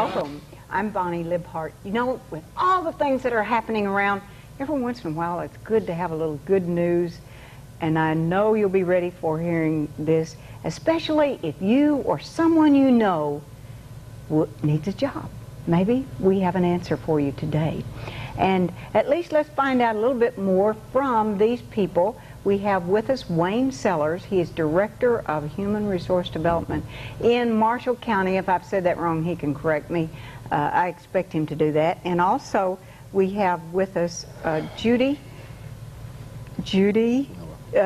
Welcome. I'm Bonnie Libhart. You know, with all the things that are happening around, every once in a while it's good to have a little good news, and I know you'll be ready for hearing this, especially if you or someone you know needs a job. Maybe we have an answer for you today. And at least let's find out a little bit more from these people. We have with us Wayne Sellers. He is Director of Human Resource Development in Marshall County. If I've said that wrong, he can correct me. I expect him to do that. And also we have with us Judy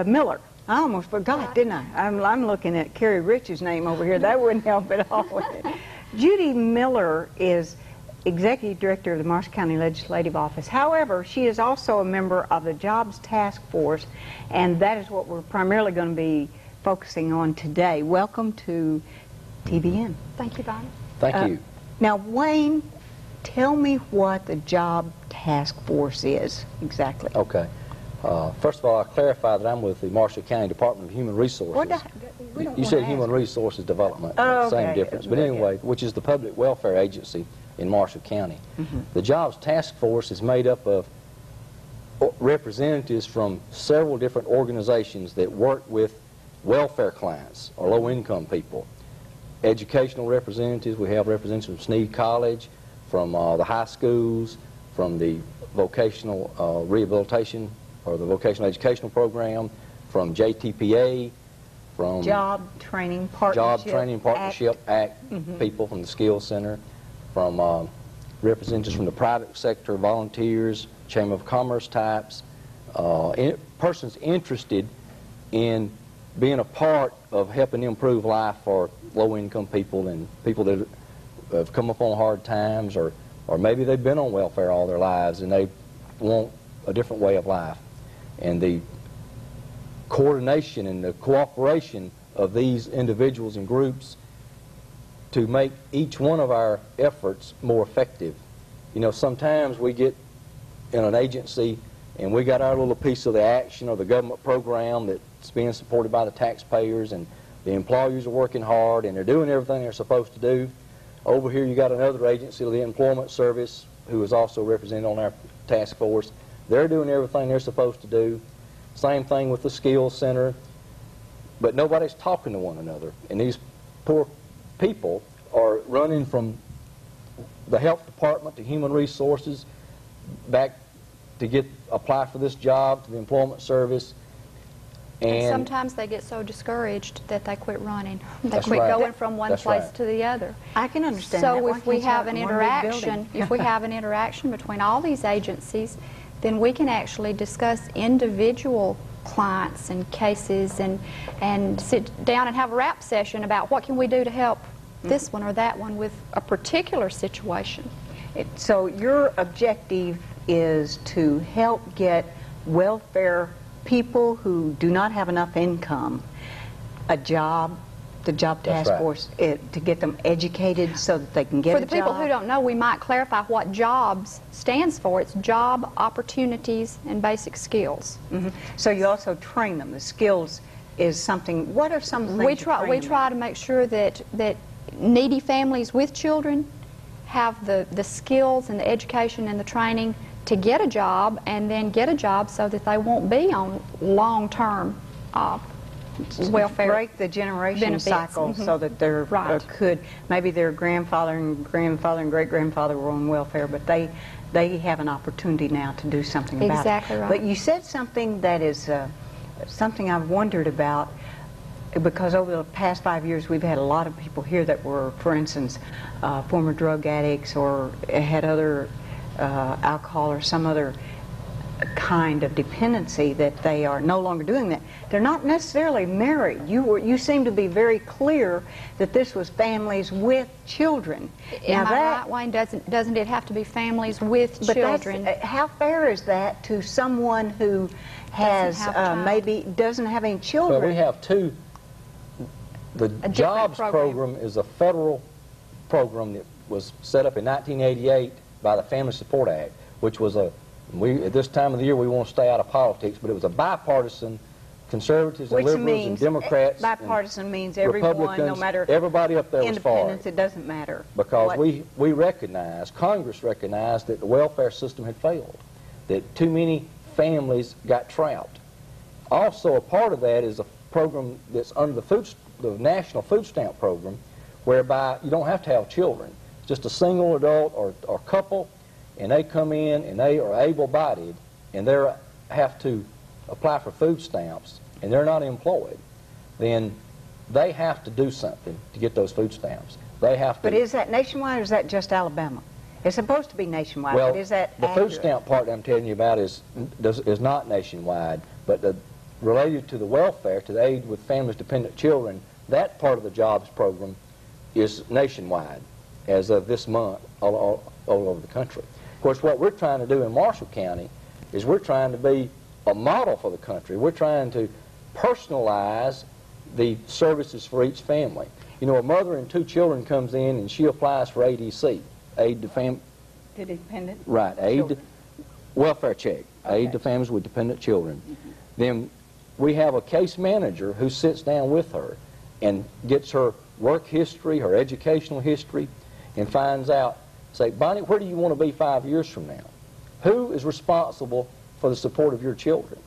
Miller. I almost forgot, didn't I? I'm looking at Carrie Rich's name over here. That wouldn't help at all. Judy Miller is Executive Director of the Marshall County Legislative Office. However, she is also a member of the Jobs Task Force, and that is what we're primarily going to be focusing on today. Welcome to TVN. Thank you, Bonnie. Thank you. Now, Wayne, tell me what the Job Task Force is exactly. Okay. First of all, I clarify that I'm with the Marshall County Department of Human Resources. You said Human Resources Development. Oh, same okay. difference. But anyway, which is the public welfare agency in Marshall County. The Jobs Task Force is made up of representatives from several different organizations that work with welfare clients or low-income people. Educational representatives, we have representatives from Sneed College, from the high schools, from the vocational rehabilitation or the vocational educational program, from JTPA, from Job Training Partnership Act people from the Skills Center, from representatives from the private sector, volunteers, Chamber of Commerce types, persons interested in being a part of helping improve life for low-income people and people that have come up on hard times, or maybe they've been on welfare all their lives and they want a different way of life. And the coordination and the cooperation of these individuals and groups to make each one of our efforts more effective. You know, sometimes we get in an agency and we got our little piece of the action or the government program that's being supported by the taxpayers, and the employers are working hard and they're doing everything they're supposed to do. Over here you got another agency, the Employment Service, who is also represented on our task force. They're doing everything they're supposed to do. Same thing with the Skills Center. But nobody's talking to one another. And these poor people are running from the health department to human resources back to apply for this job to the Employment Service. And sometimes they get so discouraged that they quit running. They quit right. going from one place to the other. I can understand that. So if we have an interaction, between all these agencies, then we can actually discuss individual clients and cases and sit down and have a rap session about what can we do to help this one or that one with a particular situation. So your objective is to help get welfare people who do not have enough income a job, the Job Task Force, to get them educated so that they can get a job. For the people who don't know, we might clarify what JOBS stands for. It's Job Opportunities and Basic Skills. So you also train them. The skills is something. What are some things we try to make sure that needy families with children have the skills and the education and the training to get a job, and then get a job so that they won't be on long-term welfare. Break the generation cycle so that they're maybe their grandfather and great-grandfather were on welfare, but they have an opportunity now to do something about it. Exactly right. But you said something that is something I've wondered about, because over the past 5 years we've had a lot of people here that were, for instance, former drug addicts or had other alcohol or some other kind of dependency that they are no longer doing that. They're not necessarily married. You seem to be very clear that this was families with children. Am I right, Wayne? Doesn't it have to be families with children? How fair is that to someone who has maybe doesn't have any children? Well, we have two. The JOBS program is a federal program that was set up in 1988 by the Family Support Act, which was at this time of the year we want to stay out of politics, but it was a bipartisan conservatives and Which liberals means and Democrats, bipartisan means everyone, Republicans, no matter everybody up there was for independence, it. it doesn't matter. Because we recognized, Congress recognized that the welfare system had failed, that too many families got trapped. Also, a part of that is a program that's under the National Food Stamp Program, whereby you don't have to have children. Just a single adult or couple, and they come in and they are able-bodied, and they have to apply for food stamps, and they're not employed, then they have to do something to get those food stamps. They have to. But is that nationwide or is that just Alabama? It's supposed to be nationwide, well, but is that the accurate? food stamp part I'm telling you about is not nationwide, but related to the welfare, to the aid with families dependent children, that part of the jobs program is nationwide as of this month all over the country. Of course, what we're trying to do in Marshall County is we're trying to be a model for the country. We're trying to personalize the services for each family. You know, a mother and 2 children comes in and she applies for ADC, aid to family. To dependent? Right, aid to, welfare check, Okay. aid to families with dependent children. Then we have a case manager who sits down with her and gets her work history, her educational history, and finds out, say, Bonnie, where do you want to be 5 years from now? Who is responsible for the support of your children?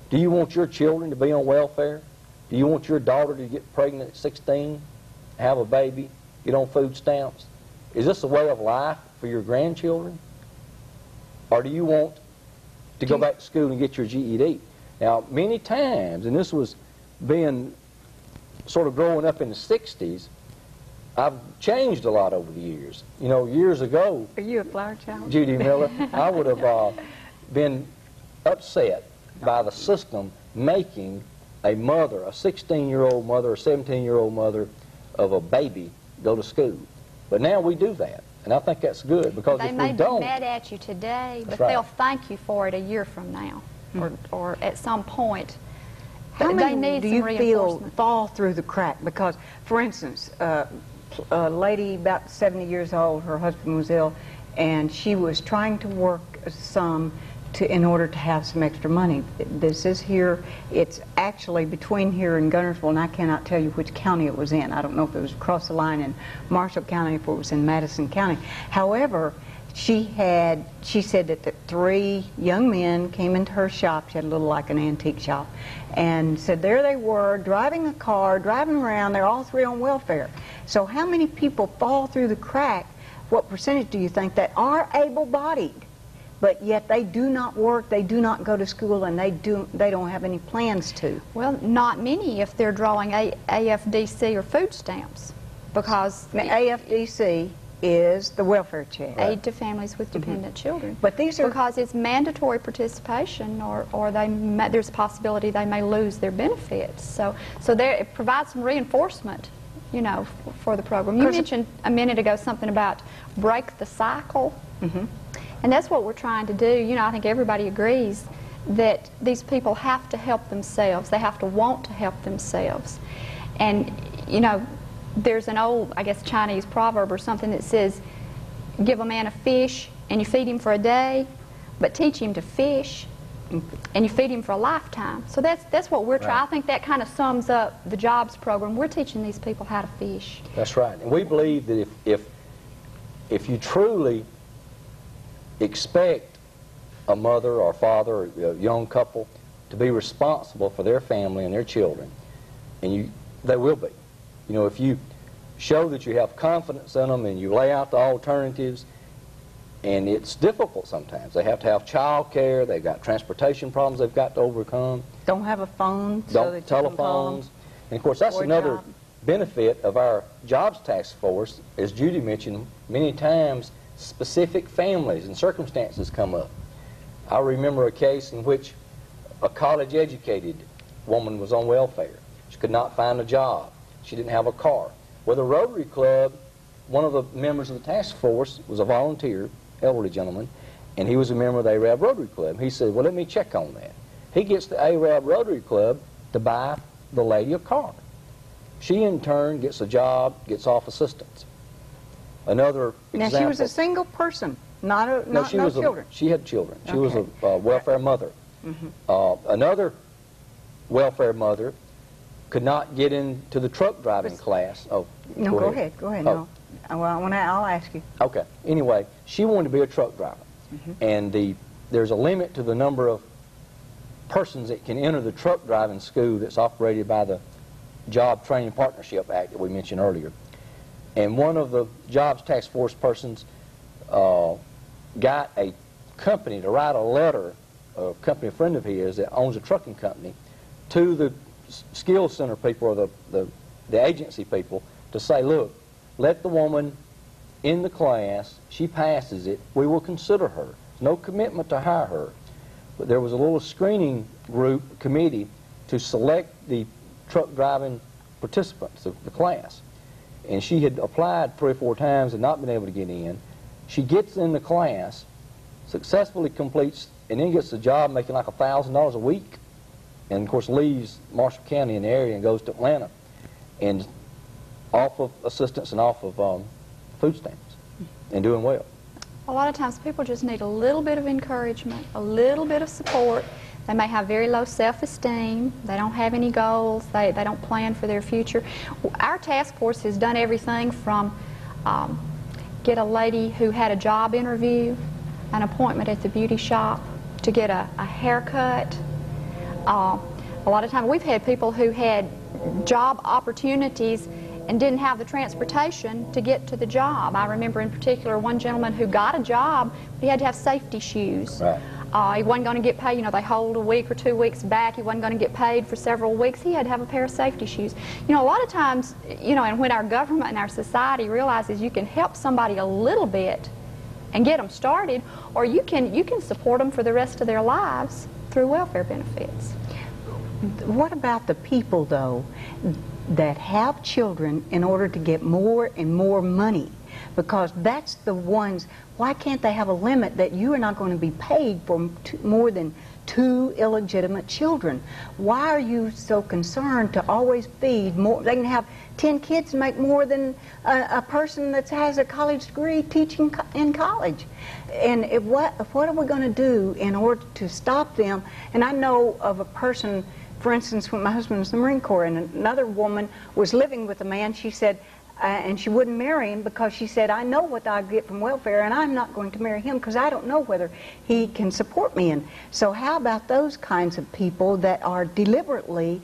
Do you want your children to be on welfare? Do you want your daughter to get pregnant at 16, have a baby, get on food stamps? Is this a way of life for your grandchildren? Or do you want to go back to school and get your GED? Now, many times, and this was being sort of growing up in the 60s, I've changed a lot over the years. You know, years ago, Are you a flower child? Judy Miller, I would have been upset by the system making a mother, a 16-year-old mother, a 17-year-old mother of a baby go to school. But now we do that, and I think that's good, because They if may we be don't... mad at you today, but That's right. they'll thank you for it a year from now, or at some point. How They many need do some you feel reinforcement. fall through the crack? Because, for instance, a lady about 70 years old, her husband was ill, and she was trying to work some in order to have some extra money. This is here, it's actually between here and Gunnersville, and I cannot tell you which county it was in. I don't know if it was across the line in Marshall County, if it was in Madison County. However, she said that the 3 young men came into her shop. She had a little like an antique shop, and said there they were driving a car, driving around. They're all 3 on welfare. So how many people fall through the crack? What percentage do you think that are able-bodied, but yet they do not work, they do not go to school, and they don't have any plans to? Well, not many if they're drawing AFDC or food stamps, because Now, AFDC is the welfare check. aid to families with dependent children. But these are... Because it's mandatory participation, or there's a possibility they may lose their benefits. So there, it provides some reinforcement, you know, for the program. You mentioned a minute ago something about break the cycle. And that's what we're trying to do. You know, I think everybody agrees that these people have to help themselves. They have to want to help themselves. And, you know, there's an old, I guess, Chinese proverb or something that says, give a man a fish and you feed him for a day, but teach him to fish and you feed him for a lifetime. So that's what we're trying. Right. I think that kind of sums up the jobs program. We're teaching these people how to fish. That's right. And we believe that if you truly expect a mother or father or a young couple to be responsible for their family and their children, and they will be. You know, if you show that you have confidence in them and you lay out the alternatives, and it's difficult sometimes. They have to have child care, they've got transportation problems they've got to overcome. Don't have a phone, so Don't that you can call telephones. them. And of course, that's for a another job. benefit of our jobs task force. As Judy mentioned, many times specific families and circumstances come up. I remember a case in which a college-educated woman was on welfare. She could not find a job. She didn't have a car. Well, the Rotary Club, one of the members of the task force was a volunteer, elderly gentleman, and he was a member of the Arab Rotary Club. He said, well, let me check on that. He gets the Arab Rotary Club to buy the lady a car. She, in turn, gets a job, gets off assistance. Another Now, example. she was a single person, no children. She had children. She Okay. was a welfare mother. Another welfare mother could not get into the truck driving class. Oh, no, go ahead. Go ahead. Oh. No, well, I'll ask you. Okay. Anyway, she wanted to be a truck driver, and there's a limit to the number of persons that can enter the truck driving school that's operated by the Job Training Partnership Act that we mentioned earlier. And one of the Jobs Task Force persons got a company to write a letter, a company, a friend of his that owns a trucking company, to the skills center people or the agency people to say, look, let the woman in the class, she passes it, we will consider her. There's no commitment to hire her. But there was a little screening group, committee, to select the truck driving participants of the class. And she had applied 3 or 4 times and not been able to get in. She gets in the class, successfully completes, and then gets a job making like $1,000 a week. And, of course, leaves Marshall County in the area and goes to Atlanta. And off of assistance and off of food stamps and doing well. A lot of times people just need a little bit of encouragement, a little bit of support. They may have very low self-esteem. They don't have any goals. They don't plan for their future. Our task force has done everything from get a lady who had a job interview, an appointment at the beauty shop, to get a haircut. A lot of times we've had people who had job opportunities and didn't have the transportation to get to the job. I remember in particular one gentleman who got a job, but he had to have safety shoes. Right. He wasn't going to get paid. You know, they hold a week or 2 weeks back. He wasn't going to get paid for several weeks. He had to have a pair of safety shoes. You know, a lot of times, you know, and when our government and our society realizes you can help somebody a little bit and get them started, or you can support them for the rest of their lives through welfare benefits. What about the people, though, that have children in order to get more and more money? Because that's the ones, why can't they have a limit that you are not going to be paid for more than 2 illegitimate children? Why are you so concerned to always feed more? They can have 10 kids and make more than a person that has a college degree teaching in college. And what are we going to do in order to stop them? And I know of a person, for instance, when my husband was in the Marine Corps, and another woman was living with a man, she said, and she wouldn't marry him because she said, I know what I get from welfare, and I'm not going to marry him because I don't know whether he can support me. And so how about those kinds of people that are deliberately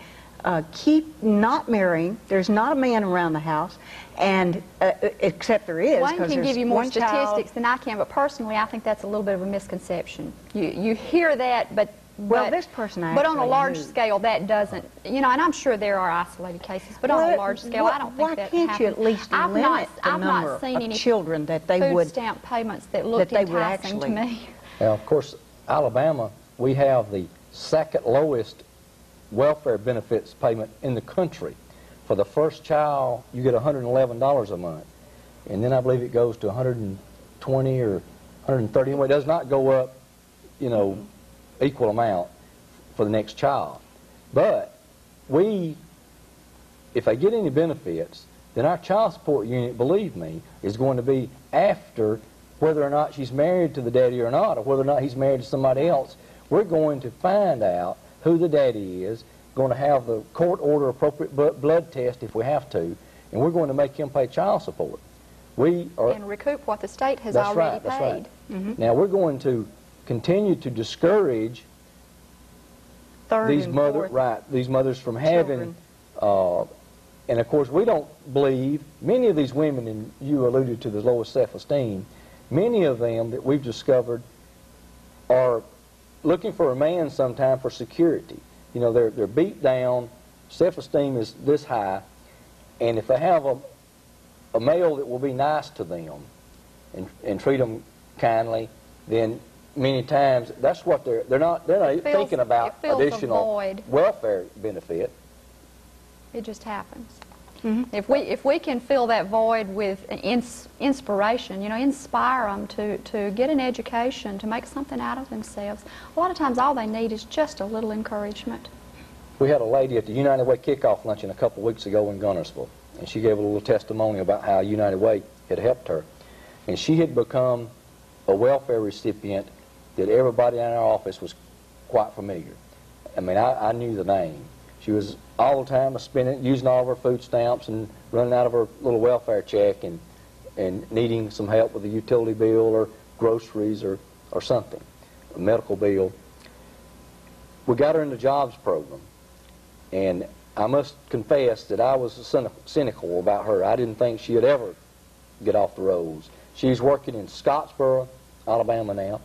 keep not marrying? There's not a man around the house, and except there is. One can give you more statistics than I can, but personally I think that's a little bit of a misconception. You hear that, but this person but on a large scale, that doesn't, you know, and I'm sure there are isolated cases, but on a large scale, I don't think that happens. Why can't you at least limit the number of children that they would, food stamp payments that looked enticing to me? Now, of course, Alabama, we have the 2nd lowest welfare benefits payment in the country. For the first child, you get $111 a month, and then I believe it goes to $120 or $130. Anyway, it does not go up, you know, equal amount for the next child. But if they get any benefits, then our child support unit, believe me, is going to be after whether or not she's married to the daddy or not, or whether or not he's married to somebody else. We're going to find out who the daddy is, going to have the court order appropriate blood test if we have to, and we're going to make him pay child support. And recoup what the state has already paid. That's right. Now we're going to continue to discourage these mothers from having, and of course we don't believe, many of these women, and you alluded to the lowest self-esteem, many of them that we've discovered are looking for a man sometime for security. You know, they're beat down, self-esteem is this high, and if they have a male that will be nice to them and treat them kindly, then many times that's what they're not thinking about additional welfare benefit. It just happens. If we can fill that void with inspiration, you know, inspire them to get an education, to make something out of themselves, a lot of times all they need is just a little encouragement. We had a lady at the United Way kickoff luncheon a couple of weeks ago in Gunnersville, and she gave a little testimony about how United Way had helped her. And she had become a welfare recipient that everybody in our office was quite familiar. I mean, I knew the name. She was all the time spending, using all of her food stamps and running out of her little welfare check and needing some help with a utility bill or groceries or something, a medical bill. We got her in the jobs program, and I must confess that I was cynical about her. I didn't think she'd ever get off the rolls. She's working in Scottsboro, Alabama now,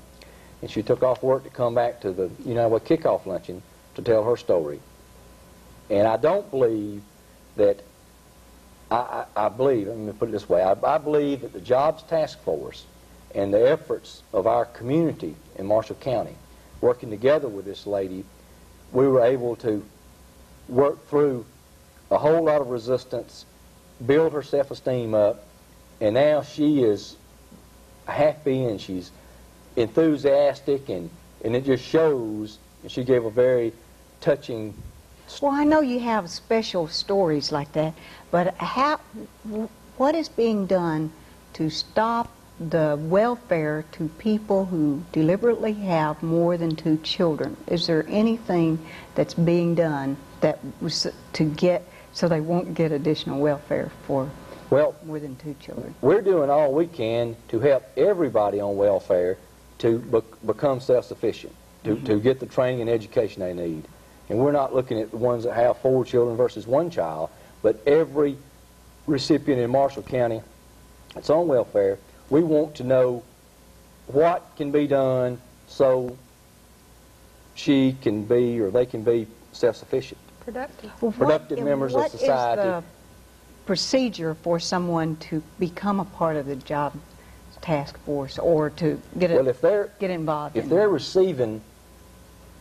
and she took off work to come back to the United Way kickoff luncheon to tell her story. And I don't believe that, I believe, let me put it this way, I believe that the Jobs Task Force and the efforts of our community in Marshall County, working together with this lady, we were able to work through a whole lot of resistance, build her self-esteem up, and now she is happy and she's enthusiastic, and it just shows. And she gave a very touching. Well, I know you have special stories like that, but what is being done to stop the welfare to people who deliberately have more than 2 children? Is there anything that's being done that was to get so they won't get additional welfare for more than 2 children? We're doing all we can to help everybody on welfare to become self-sufficient, to get the training and education they need. And we're not looking at the ones that have 4 children versus 1 child, but every recipient in Marshall County that's on welfare, we want to know what can be done so she can be, or they can be, self-sufficient. Productive. Well, Productive members of society. What is the procedure for someone to become a part of the job task force or to get involved? If they're receiving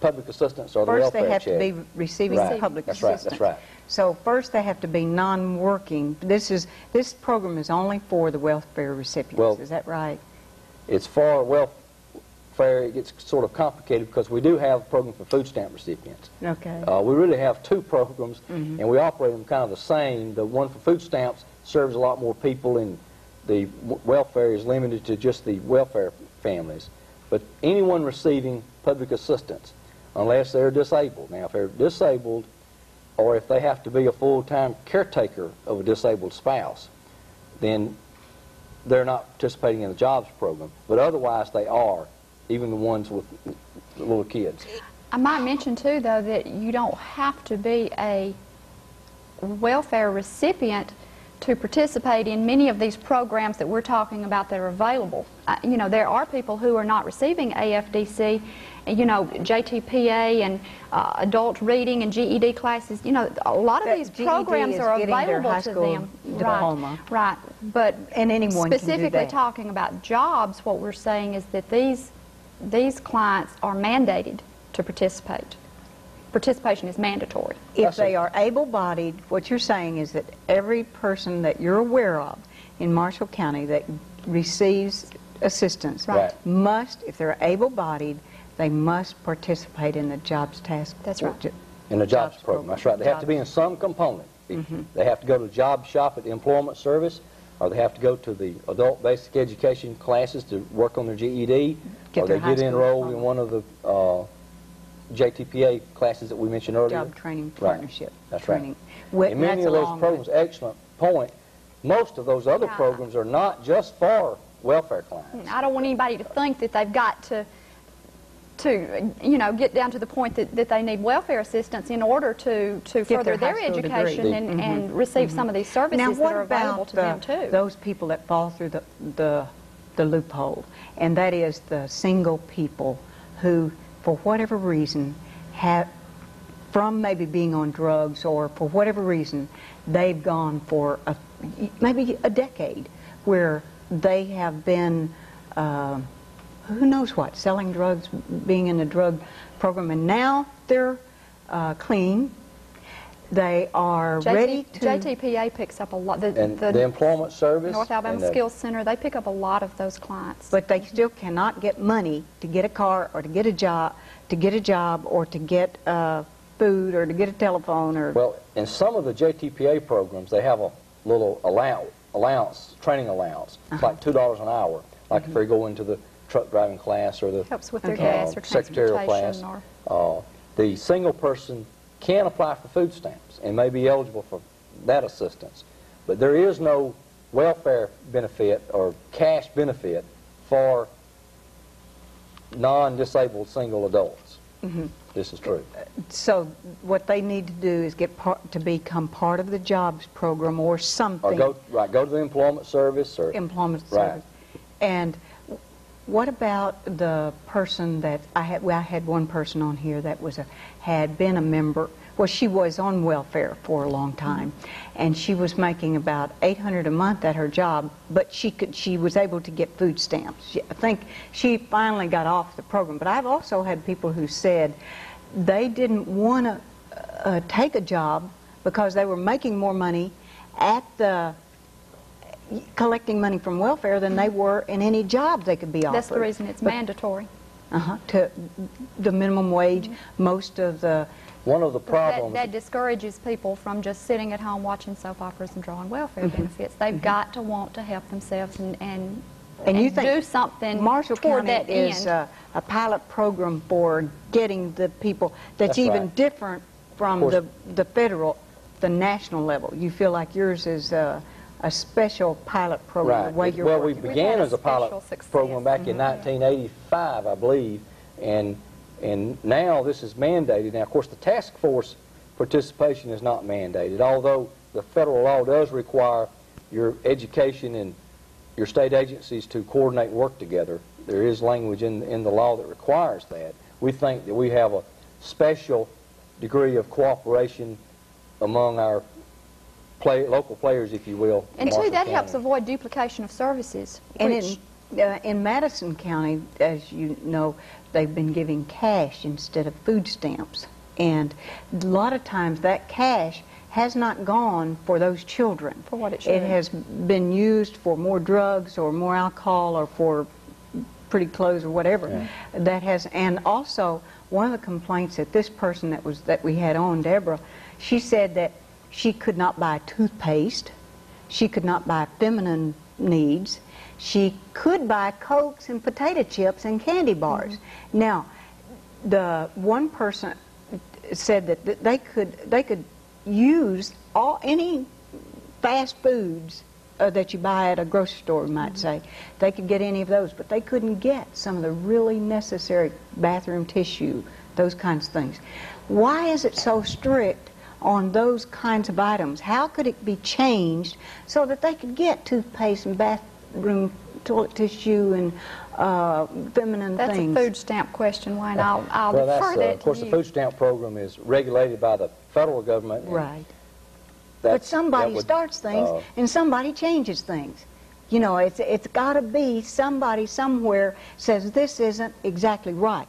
public assistance or the welfare check. First they have to be receiving public assistance. That's right. So first they have to be non-working. This program is only for the welfare recipients. Well, is that right? It's for welfare. It gets sort of complicated because we do have a program for food stamp recipients. Okay. We really have 2 programs, and we operate them kind of the same. The one for food stamps serves a lot more people, and the welfare is limited to just the welfare families. But anyone receiving public assistance, unless they're disabled. Now, if they're disabled, or if they have to be a full-time caretaker of a disabled spouse, then they're not participating in the jobs program. But otherwise, they are, even the ones with the little kids. I might mention, too, though, that you don't have to be a welfare recipient to participate in many of these programs that we're talking about that are available. You know, there are people who are not receiving AFDC, you know, JTPA and adult reading and GED classes. You know, a lot of these programs are available to them. Diploma. Right. But and anyone specifically can do that. Talking about jobs, what we're saying is that these clients are mandated to participate. Participation is mandatory. If they are able-bodied, what you're saying is that every person that you're aware of in Marshall County that receives assistance must, if they're able-bodied, they must participate in the jobs task. That's right. In the jobs program. That's right. They have to be in some component. They have to go to the job shop at the employment service, or they have to go to the adult basic education classes to work on their GED, or they get enrolled in one of the JTPA classes that we mentioned earlier. Job training partnership. That's training. Right. And many of those programs, excellent point, most of those other programs are not just for welfare clients. I don't want anybody to think that they've got to you know, get down to the point that they need welfare assistance in order to further their education and receive some of these services that are available to them too. Those people that fall through the loophole, and that is the single people who, for whatever reason, from maybe being on drugs or for whatever reason, they've gone for maybe a decade where they have been who knows what, selling drugs, being in a drug program, and now they're clean. They are ready to... JTPA picks up a lot. The Employment Service. North Alabama Skills Center, they pick up a lot of those clients. But they still cannot get money to get a car or to get a job, or to get food or to get a telephone or... Well, in some of the JTPA programs, they have a little allowance, training allowance. It's like $2 an hour. Like if they go into the truck driving class or the helps with their gas or secretarial class. or The single person can apply for food stamps and may be eligible for that assistance. But there is no welfare benefit or cash benefit for non-disabled single adults. Mm-hmm. This is true. So what they need to do is to become part of the jobs program or something. Or go to the employment service or employment right. service. And what about the person that I had one person on here that had been a member. Well, she was on welfare for a long time, and she was making about $800 a month at her job, but she was able to get food stamps. I think she finally got off the program. But I've also had people who said they didn't want to take a job because they were making more money at the collecting money from welfare than they were in any job they could be offered. That's the reason it's mandatory. To the minimum wage. Most of the one of the problems that discourages people from just sitting at home watching soap operas and drawing welfare benefits. They've got to want to help themselves and you think do something Marshall toward County that is end. A pilot program for getting the people that's even right. different from the federal, the national level. You feel like yours is a special pilot program. right. The way you're well, working. we began as a pilot success. program back in 1985, I believe, and now this is mandated. Now, of course, the task force participation is not mandated, although the federal law does require your education and your state agencies to coordinate and work together. There is language in the law that requires that. We think that we have a special degree of cooperation among our local players, if you will. And too, that helps avoid duplication of services. And in Madison County, as you know, they've been giving cash instead of food stamps. And a lot of times that cash has not gone for those children. For what it should. It has been used for more drugs or more alcohol or for pretty clothes or whatever. Yeah. And also one of the complaints that this person that we had on, Deborah, she said that she could not buy toothpaste, she could not buy feminine needs, she could buy Cokes and potato chips and candy bars. Now, the one person said that they could use any fast foods that you buy at a grocery store, we might say. They could get any of those, but they couldn't get some of the really necessary bathroom tissue, those kinds of things. Why is it so strict on those kinds of items? How could it be changed so that they could get toothpaste and bathroom toilet tissue and feminine things? That's a food stamp question, Wayne. I'll defer that to you. Of course, the food stamp program is regulated by the federal government. Right. But somebody starts things and somebody changes things. You know, it's got to be somebody somewhere says this isn't exactly right.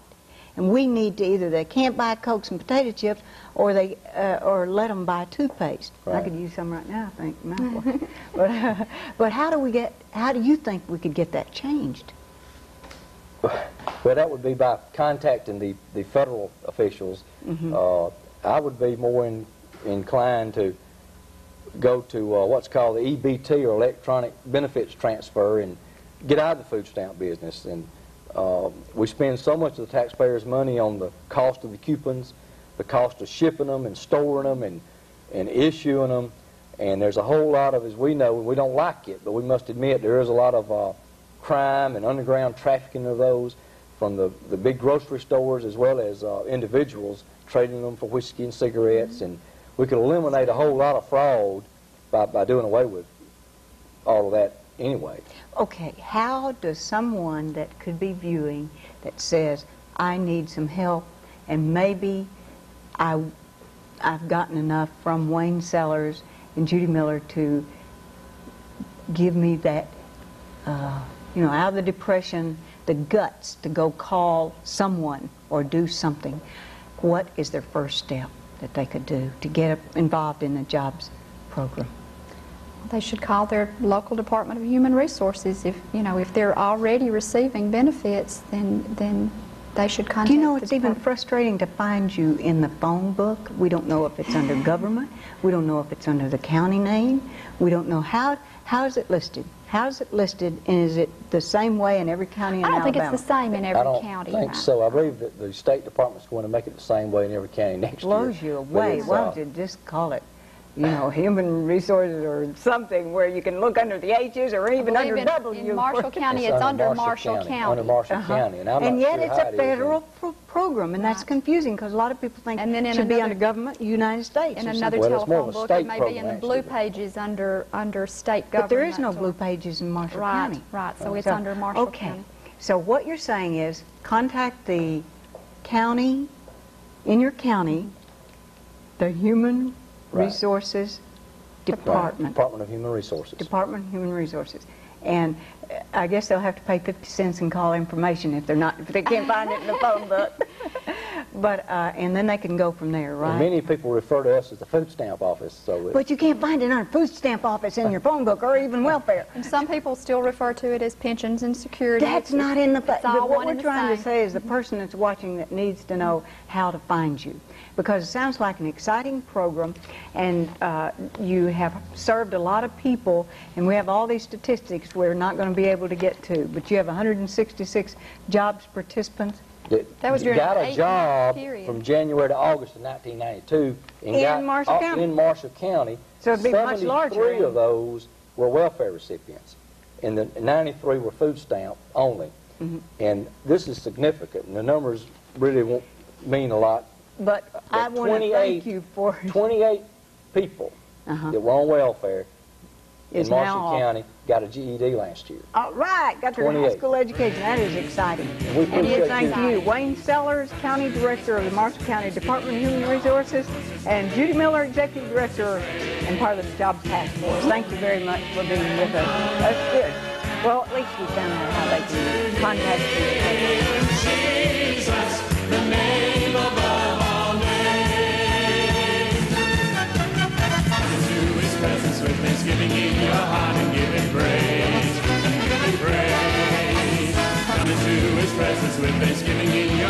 And we need to either they can't buy Cokes and potato chips or they or let them buy toothpaste. Right. I could use some right now, I think. But how do you think we could get that changed? Well, that would be by contacting the federal officials. I would be more inclined to go to what's called the EBT, or electronic benefits transfer, and get out of the food stamp business. And we spend so much of the taxpayers' money on the cost of the coupons, the cost of shipping them and storing them and issuing them, and there's a whole lot of, as we know, and we don't like it, but we must admit there is a lot of crime and underground trafficking of those from the big grocery stores as well as individuals trading them for whiskey and cigarettes, and we could eliminate a whole lot of fraud by doing away with all of that anyway. Okay, how does someone that could be viewing that says, I need some help, and maybe I've gotten enough from Wayne Sellers and Judy Miller to give me that, you know, out of the depression, the guts to go call someone or do something, what is their first step that they could do to get involved in the jobs program? They should call their local Department of Human Resources. If they're already receiving benefits, then they should contact. Do you know, it's even frustrating to find you in the phone book. We don't know if it's under government. We don't know if it's under the county name. We don't know how is it listed. How's it listed, and is it the same way in every county in I don't Alabama? think it's the same in every I don't county. think so. I believe that the State Department's going to make it the same way in every county next year. Blows you But away. it's, Why don't you just call it, you know, human resources or something where you can look under the H's or even under W? In Marshall County, it's under Marshall County. Under Marshall County, and I'm And not yet sure it's how a it is federal program, and that's Right. confusing because a lot of people think And then it in should be another- under government, United States. In or another something. Well, it's more of a telephone book, state it may be in the program, blue actually. pages under state But government. there is no or- blue pages in Marshall Right, County. right. So it's under Marshall okay. County. So what you're saying is contact the county, in your county, the Human Right. Resources Right. Department. Department of Human Resources. Department of Human Resources. And I guess they'll have to pay 50 cents and call information if they can't find it in the phone book. But and then they can go from there, right? And many people refer to us as the food stamp office. So But you can't find it on a food stamp office in your phone book or even welfare. And some people still refer to it as pensions and security. That's not in the It's all but what one we're and the trying to same. say is the person that's watching that needs to know how to find you, because it sounds like an exciting program, and you have served a lot of people, and we have all these statistics we're not going to be able to get to, but you have 166 jobs participants. That was during got an a 8-month job period. from January to August of 1992 and In got Marshall County. in Marshall County. So it'd be much larger. 73 of those were welfare recipients, and the 93 were food stamp only. Mm-hmm. And this is significant, and the numbers really won't mean a lot. But I But want to thank you for 28 people that were on welfare Is in now Marshall off. County got a GED last year. All right, got their high 28. school education. That is exciting. We And appreciate thank you. you, Wayne Sellers, County Director of the Marshall County Department of Human Resources, and Judy Miller, Executive Director and part of the Jobs Task Force. Thank you very much for being with us. That's good. Well, at least we found out how they can contact you. Jesus, the name above all names. Come into His presence with thanksgiving in your heart and give Him praise. Give Him praise. Come into His presence with thanksgiving in your